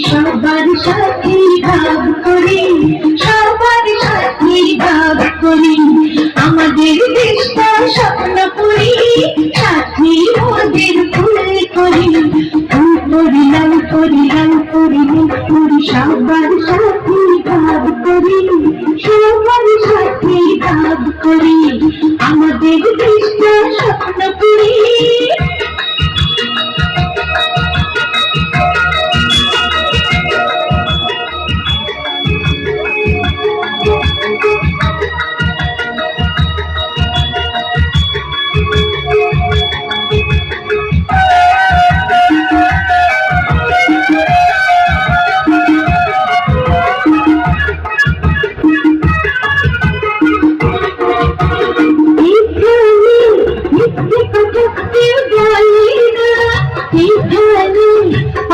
সবার সাথে ভাগ করি, সবার সাথে ভাগ করি, আমাদের দেশটা স্বপ্ন করি, সাথে ওদের ফুল করি, ফুল করি লাল করি লাল করি করি, সবার সাথে ভাগ করি, সবার সাথে ভাগ করি, আমাদের দেশটা স্বপ্ন করি।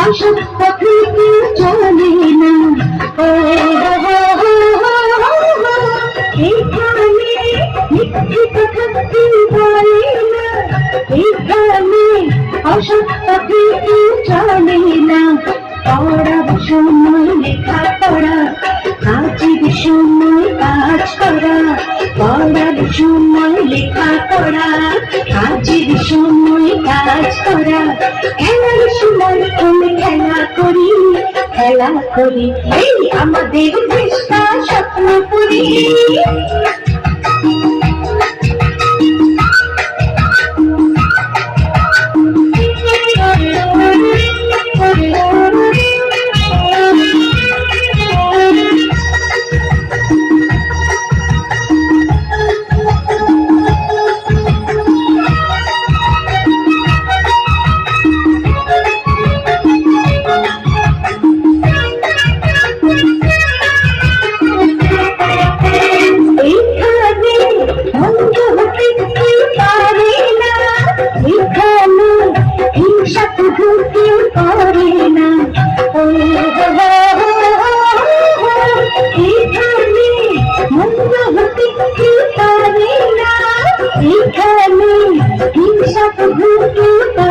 অসৎ পথে কেউ চলে না, এইখানে মিথ্যে কথা কেউ বলে না, এইখানে অসৎ পথে কেউ চলে না। পড়ার সময় লেখা পড়া, কাজের সময় কাজ করা, পড়ার সময় লেখা পড়া, কাজের সময় কাজ করা, খেলার সময় আমি খেলা করি, খেলা করি, এই আমাদের দেশটা স্বপ্ন করি। মন্দ হতে কেউ পারে